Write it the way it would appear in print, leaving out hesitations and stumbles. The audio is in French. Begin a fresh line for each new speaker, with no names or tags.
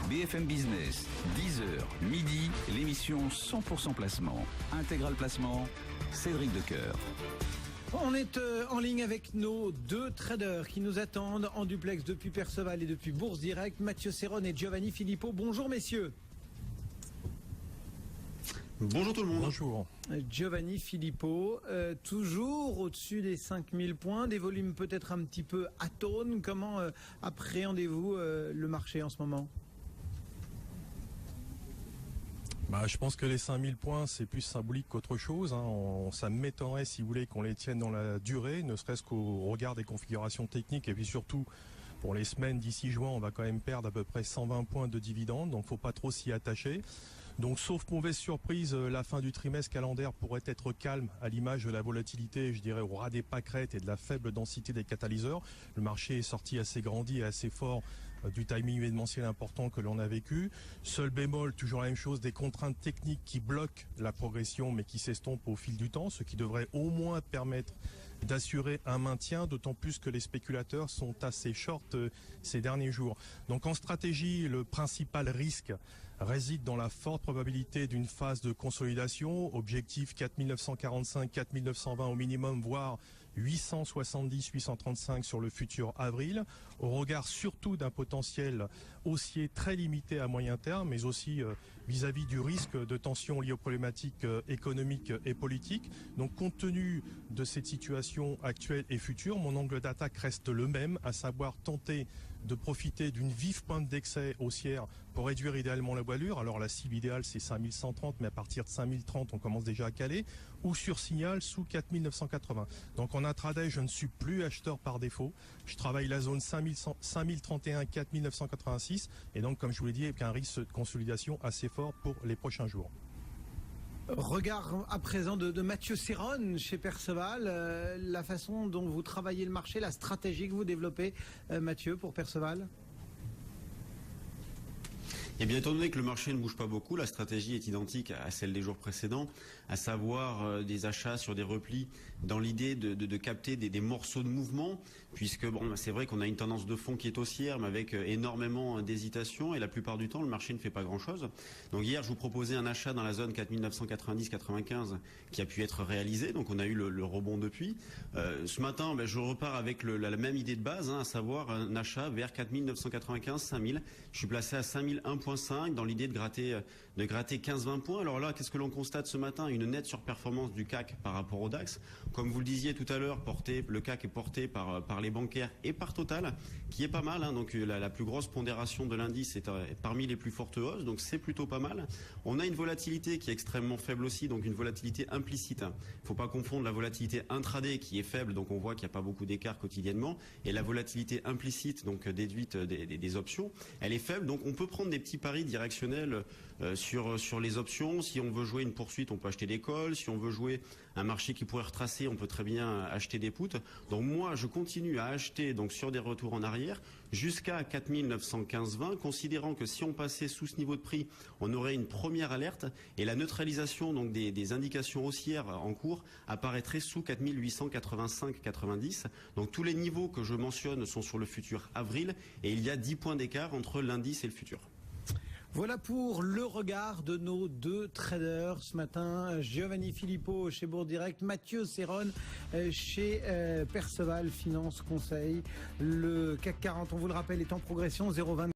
BFM Business, 10h, midi, l'émission 100% placement. Intégral placement, Cédric Decoeur.
On est en ligne avec nos deux traders qui nous attendent en duplex depuis Perceval et depuis Bourse Direct, Mathieu Serron et Giovanni Filippo. Bonjour messieurs.
Bonjour tout le monde.
Bonjour.
Giovanni Filippo, toujours au-dessus des 5000 points, des volumes peut-être un petit peu atones. Comment appréhendez-vous le marché en ce moment ?
Je pense que les 5000 points, c'est plus symbolique qu'autre chose. Ça m'étonnerait, si vous voulez, qu'on les tienne dans la durée, ne serait-ce qu'au regard des configurations techniques. Et puis surtout, pour les semaines d'ici juin, on va quand même perdre à peu près 120 points de dividendes. Donc, faut pas trop s'y attacher. Donc, sauf mauvaise surprise, la fin du trimestre calendaire pourrait être calme à l'image de la volatilité, je dirais, au ras des pâquerettes et de la faible densité des catalyseurs. Le marché est sorti assez grandi et assez fort du timing événementiel important que l'on a vécu. Seul bémol, toujours la même chose, des contraintes techniques qui bloquent la progression mais qui s'estompent au fil du temps, ce qui devrait au moins permettre d'assurer un maintien, d'autant plus que les spéculateurs sont assez short ces derniers jours. Donc en stratégie, le principal risque réside dans la forte probabilité d'une phase de consolidation, objectif 4945, 4920 au minimum, voire 870, 835 sur le futur avril, au regard surtout d'un potentiel haussier très limité à moyen terme, mais aussi vis-à-vis du risque de tensions liées aux problématiques économiques et politiques. Donc compte tenu de cette situation actuelle et future, mon angle d'attaque reste le même, à savoir tenter de profiter d'une vive pointe d'excès haussière pour réduire idéalement la voilure. Alors la cible idéale c'est 5130, mais à partir de 5030 on commence déjà à caler, ou sur signal sous 4980. Donc en intraday je ne suis plus acheteur par défaut, je travaille la zone 5031, 4986, et donc comme je vous l'ai dit, avec un risque de consolidation assez fort pour les prochains jours.
Regard à présent de Mathieu Serron chez Perceval, la façon dont vous travaillez le marché, la stratégie que vous développez, Mathieu, pour Perceval.
Et bien, étant donné que le marché ne bouge pas beaucoup, la stratégie est identique à celle des jours précédents, à savoir des achats sur des replis dans l'idée de capter des morceaux de mouvement, puisque bon, c'est vrai qu'on a une tendance de fond qui est haussière, mais avec énormément d'hésitation, et la plupart du temps, le marché ne fait pas grand-chose. Donc hier, je vous proposais un achat dans la zone 4990-95 qui a pu être réalisé, donc on a eu le rebond depuis. Ce matin, je repars avec la même idée de base, à savoir un achat vers 4995-5000. Je suis placé à 5001.5 dans l'idée de gratter 15-20 points. Alors là, qu'est-ce que l'on constate ce matin? Une nette surperformance du CAC par rapport au DAX. Comme vous le disiez tout à l'heure, le CAC est porté par les bancaires et par Total, qui est pas mal. Donc la plus grosse pondération de l'indice est parmi les plus fortes hausses, donc c'est plutôt pas mal. On a une volatilité qui est extrêmement faible aussi, donc une volatilité implicite. Il faut pas confondre la volatilité intraday qui est faible, donc on voit qu'il n'y a pas beaucoup d'écart quotidiennement, et la volatilité implicite, donc déduite des options, elle est faible, donc on peut prendre des petits paris directionnels sur les options. Si on veut jouer une poursuite, on peut acheter des calls. Si on veut jouer un marché qui pourrait retracer, on peut très bien acheter des puts. Donc moi, je continue à acheter donc sur des retours en arrière jusqu'à 4915,20, considérant que si on passait sous ce niveau de prix, on aurait une première alerte et la neutralisation donc des indications haussières en cours apparaîtrait sous 4885,90. Donc tous les niveaux que je mentionne sont sur le futur avril et il y a 10 points d'écart entre l'indice et le futur.
Voilà pour le regard de nos deux traders ce matin. Giovanni Filippo chez Bourse Direct, Mathieu Serron chez Perceval Finance Conseil. Le CAC 40, on vous le rappelle, est en progression 0,20.